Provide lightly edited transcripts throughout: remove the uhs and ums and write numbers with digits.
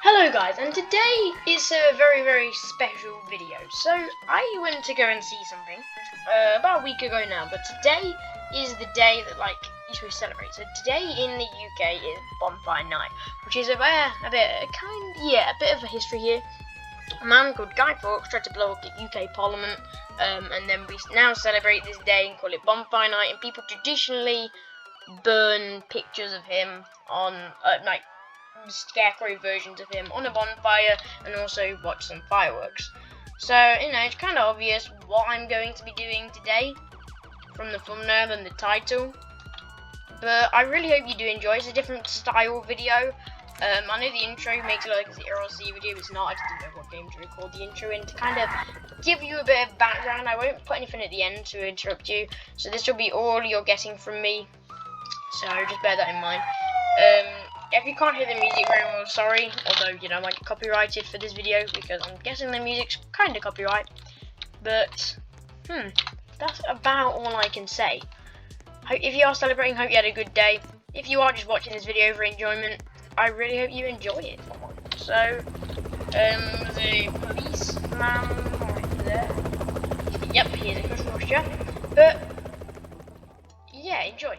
Hello guys, and today is a very special video. So I went to go and see something about a week ago now, but today is the day that you should celebrate. So today in the UK is Bonfire Night, which is a bit of a history here. A man called Guy Fawkes tried to blow up the UK Parliament, and then we now celebrate this day and call it Bonfire Night, and people traditionally burn pictures of him on scarecrow versions of him on a bonfire and also watch some fireworks. So, it's kind of obvious what I'm going to be doing today from the thumbnail and the title. But I really hope you do enjoy. It's a different style video. I know the intro makes it look like it's an IRL video, it's not. I just didn't know what game to record the intro in to kind of give you a bit of background. I won't put anything at the end to interrupt you. So this will be all you're getting from me. So just bear that in mind. If you can't hear the music very well, sorry, although, I might get copyrighted for this video because I'm guessing the music's kind of copyright. But, that's about all I can say. If you are celebrating, hope you had a good day. If you are just watching this video for enjoyment, I really hope you enjoy it. So, there's a policeman right there. Yep, here's a cushion posture. But, yeah, enjoy.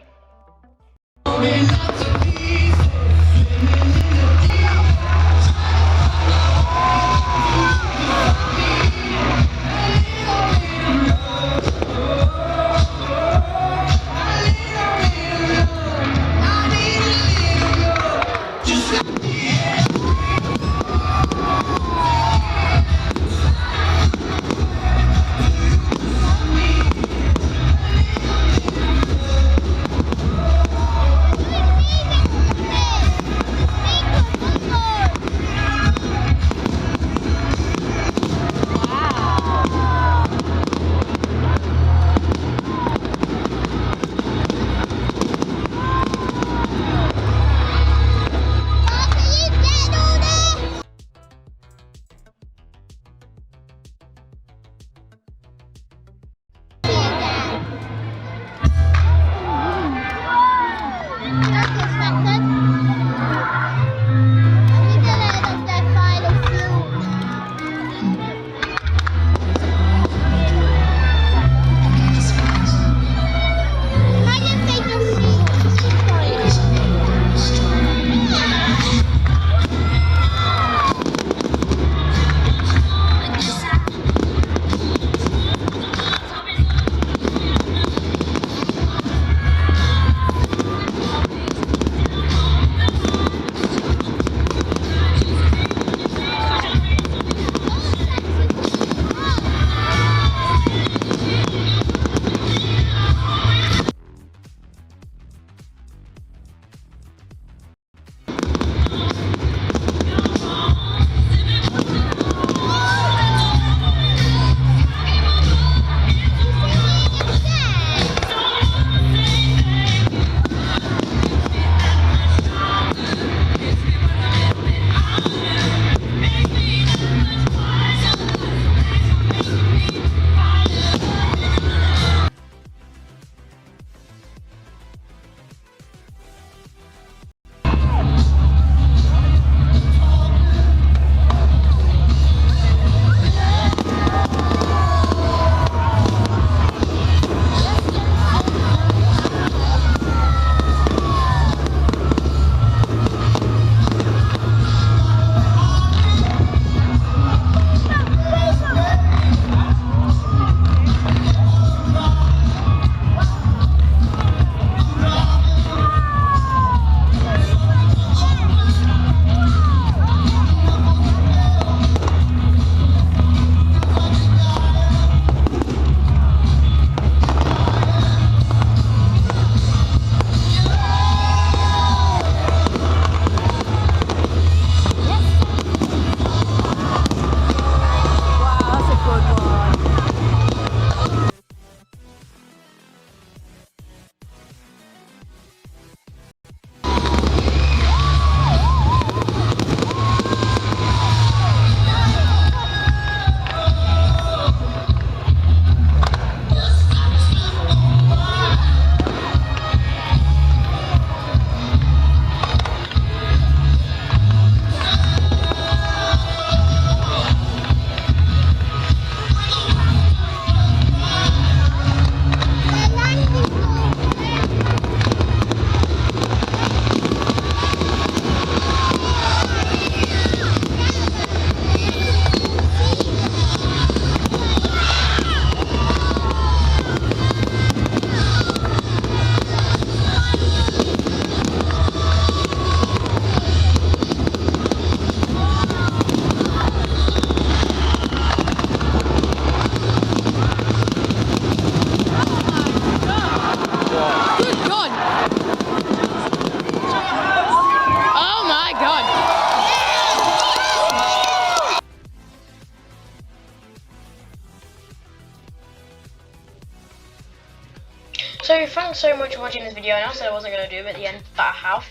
thanks so much for watching this video. And I said I wasn't going to do it at the end, but I have.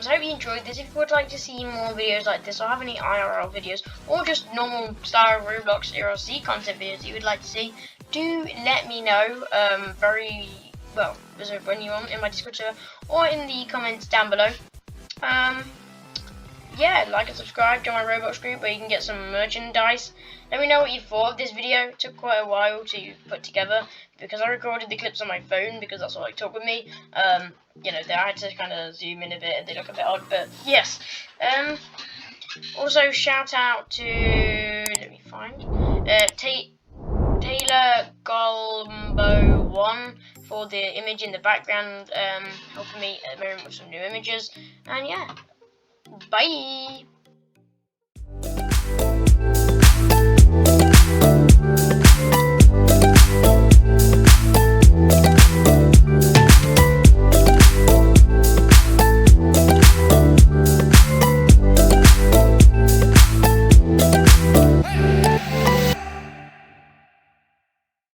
So I hope you enjoyed this. If you would like to see more videos like this, or have any IRL videos, or just normal style Roblox IRC content videos you would like to see, do let me know. When you want in my Discord server, or in the comments down below. Yeah, like and subscribe, join my Roblox group where you can get some merchandise. Let me know what you thought of this video. It took quite a while to put together because I recorded the clips on my phone because that's what took with me. You know, I had to kind of zoom in a bit and they look a bit odd, but yes. Also, shout out to, let me find, Taylor Golombo1 for the image in the background, helping me at the moment with some new images. And yeah, bye!